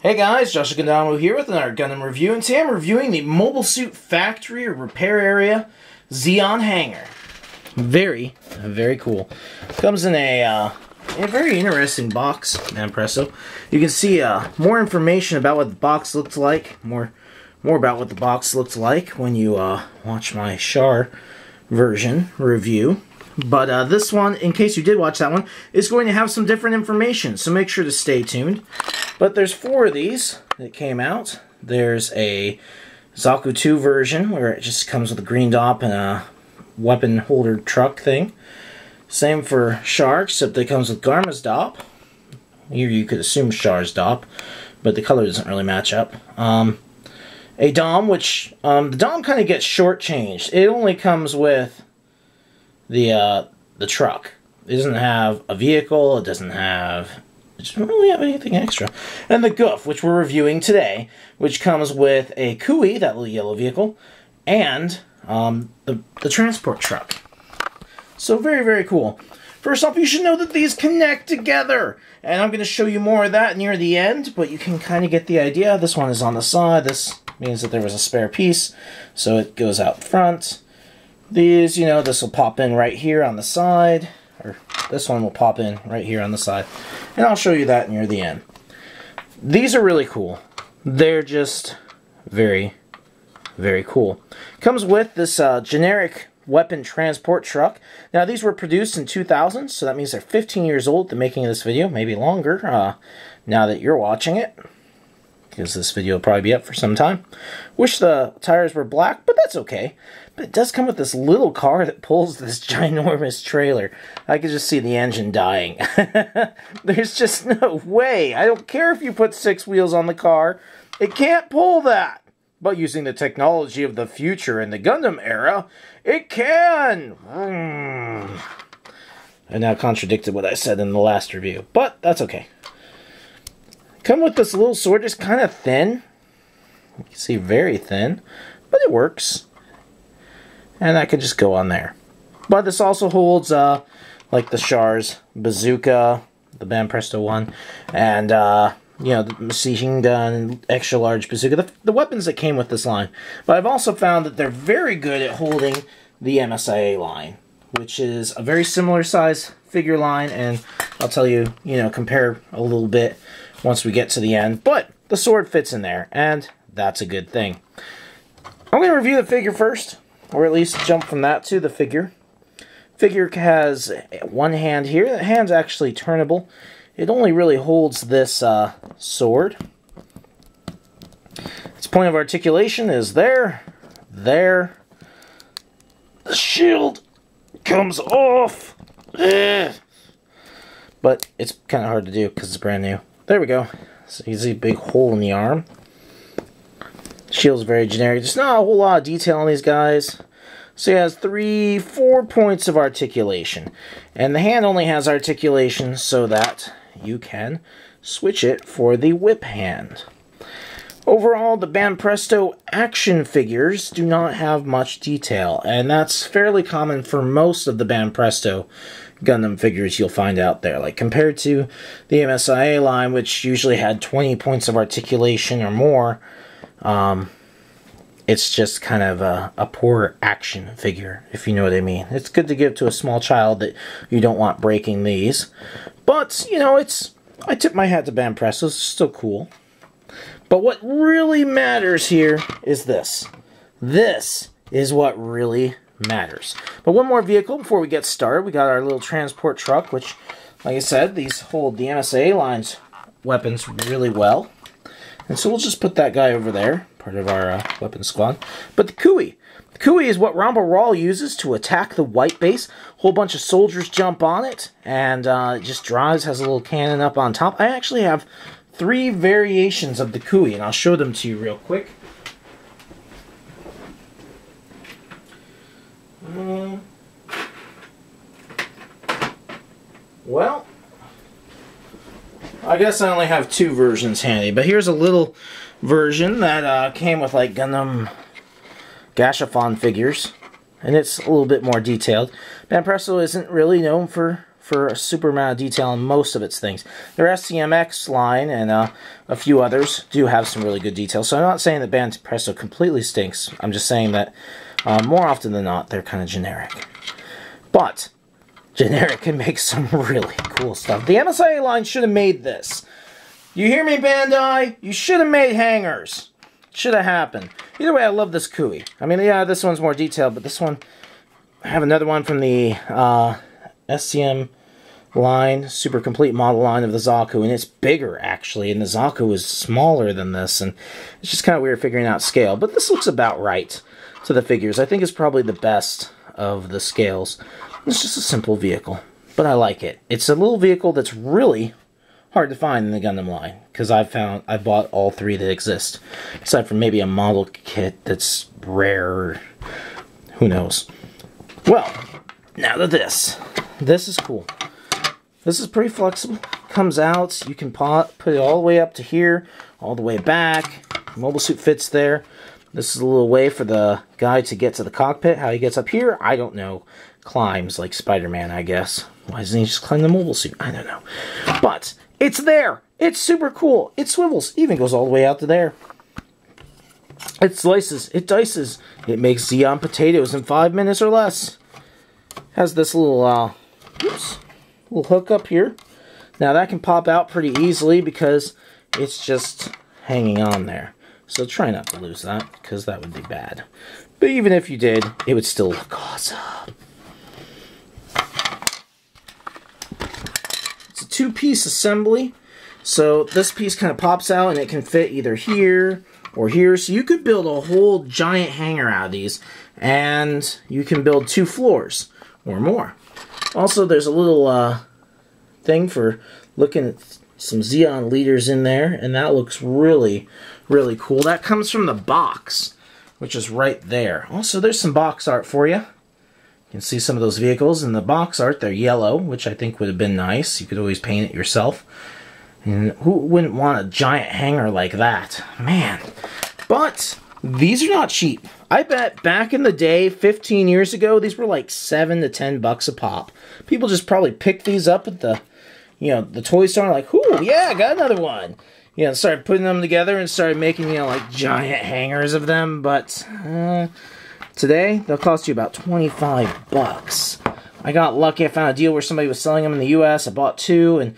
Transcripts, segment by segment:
Hey guys, Josh Gundam here with another Gundam review, and today I'm reviewing the Mobile Suit Factory or Repair Area Zeon Hangar. Very cool. Comes in a very interesting box, Manpresso. You can see more information about what the box looks like, more about what the box looks like when you watch my Char version review. But this one, in case you did watch that one, is going to have some different information, so make sure to stay tuned. But there's 4 of these that came out. There's a Zaku 2 version, where it just comes with a green dop and a weapon holder truck thing. Same for Char, except it comes with Garma's dop. Here you could assume Char's dop, but the color doesn't really match up. A Dom, which, the Dom kind of gets shortchanged. It only comes with the truck. It doesn't have a vehicle, it doesn't really have anything extra. And the Goof, which we're reviewing today, which comes with a Kui, that little yellow vehicle, and the transport truck. So very cool. First off, you should know that these connect together, and I'm going to show you more of that near the end, but you can kind of get the idea. This one is on the side. This means that there was a spare piece, so it goes out front. These, you know, this will pop in right here on the side, or this one will pop in right here on the side, and I'll show you that near the end. These are really cool. They're just very cool. Comes with this generic weapon transport truck. Now, these were produced in 2000, so that means they're 15 years old at the making of this video, maybe longer, now that you're watching it, because this video will probably be up for some time. Wish the tires were black, but that's okay. But it does come with this little car that pulls this ginormous trailer. I could just see the engine dying. There's just no way. I don't care if you put 6 wheels on the car. It can't pull that. But using the technology of the future in the Gundam era, it can. I now contradicted what I said in the last review, but that's okay. Come with this little sword, just kind of thin. You can see very thin, but it works. And that could just go on there. But this also holds, like the Char's bazooka, the Manpresso one, and, you know, the machine gun, extra large bazooka, the weapons that came with this line. But I've also found that they're very good at holding the MSIA line, which is a very similar size figure line, and I'll tell you, you know, compare a little bit once we get to the end. But the sword fits in there, and that's a good thing. I'm going to review the figure first, or at least jump from that to the figure. Figure has one hand here. The hand's actually turnable. It only really holds this sword. Its point of articulation is there. The shield comes off. But it's kind of hard to do because it's brand new. There we go. So you see a big hole in the arm. Shield's very generic. There's not a whole lot of detail on these guys. So he has 4 points of articulation. And the hand only has articulation so that you can switch it for the whip hand. Overall, the Manpresso action figures do not have much detail, and that's fairly common for most of the Manpresso Gundam figures you'll find out there. Like, compared to the MSIA line, which usually had 20 points of articulation or more, it's just kind of a poor action figure, if you know what I mean. It's good to give to a small child that you don't want breaking these. But, you know, I tip my hat to Manpresso. It's still cool. But what really matters here is this. This is what really matters. But one more vehicle before we get started. We got our little transport truck, which, like I said, these hold the MSA line's weapons really well. And so we'll just put that guy over there, part of our weapon squad. But the Kui. The Kui is what Ramba Ral uses to attack the white base. A whole bunch of soldiers jump on it, and it just drives, has a little cannon up on top. I actually have 3 variations of the Kui, and I'll show them to you real quick. Well, I guess I only have 2 versions handy, but here's a little version that came with like Gundam Gashafon figures, and it's a little bit more detailed. Manpresso isn't really known for for a super amount of detail on most of its things. Their SCMX line and a few others do have some really good detail. So I'm not saying that Band Presto completely stinks. I'm just saying that more often than not, they're kind of generic. But generic can make some really cool stuff. The MSIA line should have made this. You hear me, Bandai? You should have made hangars. Should have happened. Either way, I love this Kui. I mean, yeah, this one's more detailed, but this one, I have another one from the SCM line, super complete model line of the Zaku, and it's bigger, actually, and the Zaku is smaller than this, and it's just kind of weird figuring out scale, but this looks about right to the figures. I think it's probably the best of the scales. It's just a simple vehicle, but I like it. It's a little vehicle that's really hard to find in the Gundam line, because I bought all three that exist, aside from maybe a model kit that's rare, who knows. Well, now to this. This is cool. This is pretty flexible. Comes out, you can put it all the way up to here, all the way back. Mobile suit fits there. This is a little way for the guy to get to the cockpit. How he gets up here, I don't know. Climbs like Spider-Man, I guess. Why doesn't he just climb the mobile suit? I don't know. But it's there. It's super cool. It swivels. Even goes all the way out to there. It slices. It dices. It makes Zeon potatoes in 5 minutes or less. Has this little, little hook up here. Now that can pop out pretty easily because it's just hanging on there. So try not to lose that, because that would be bad. But even if you did, it would still look awesome. It's a two-piece assembly. So this piece kind of pops out and it can fit either here or here. So you could build a whole giant hangar out of these, and you can build 2 floors or more. Also, there's a little thing for looking at some Zeon leaders in there, and that looks really, really cool. That comes from the box, which is right there. Also, there's some box art for you. You can see some of those vehicles in the box art. They're yellow, which I think would have been nice. You could always paint it yourself. And who wouldn't want a giant hangar like that? Man. But these are not cheap. I bet back in the day, 15 years ago, these were like $7 to $10 a pop. People just probably picked these up at the, the toy store, like, ooh, yeah, I got another one. Started putting them together and started making, like giant hangars of them. But today, they'll cost you about $25. I got lucky. I found a deal where somebody was selling them in the U.S. I bought 2 and,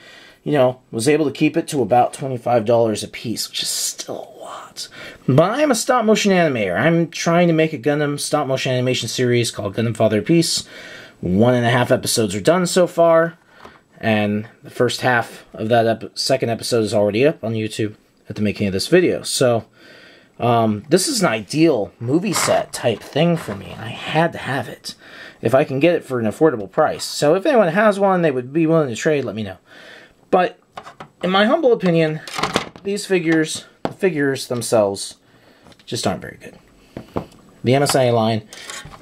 was able to keep it to about $25 a piece, which is still a lot. But I am a stop-motion animator. I'm trying to make a Gundam stop-motion animation series called Gundam Father of Peace. 1.5 episodes are done so far. And the first half of that second episode is already up on YouTube at the making of this video. So, this is an ideal movie set type thing for me. I had to have it if I can get it for an affordable price. So if anyone has one, they would be willing to trade, let me know. But in my humble opinion, these figures, the figures themselves, just aren't very good. The MSIA line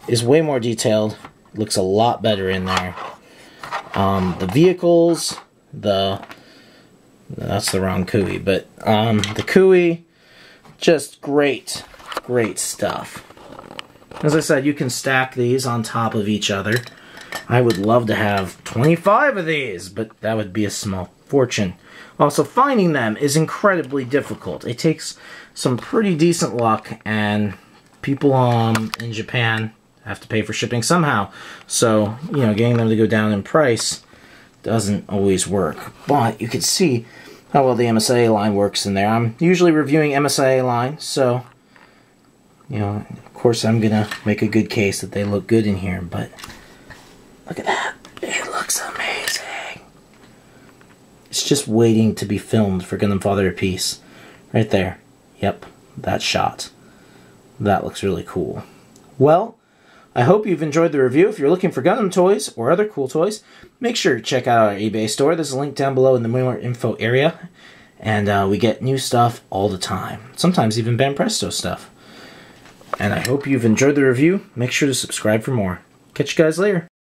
is way more detailed. It looks a lot better in there. The vehicles, that's the wrong Kui, but the Kui, just great stuff. As I said, you can stack these on top of each other. I would love to have 25 of these, but that would be a small fortune. Also, finding them is incredibly difficult. It takes some pretty decent luck, and people in Japan have to pay for shipping somehow. So, getting them to go down in price doesn't always work. But you can see how well the MSIA line works in there. I'm usually reviewing MSIA line, so, of course I'm going to make a good case that they look good in here, but look at that. It looks amazing. It's just waiting to be filmed for Gundam Father of Peace. Right there. Yep, that shot. That looks really cool. Well, I hope you've enjoyed the review. If you're looking for Gundam toys or other cool toys, make sure to check out our eBay store. There's a link down below in the more info area. And we get new stuff all the time. Sometimes even Band Presto stuff. And I hope you've enjoyed the review. Make sure to subscribe for more. Catch you guys later.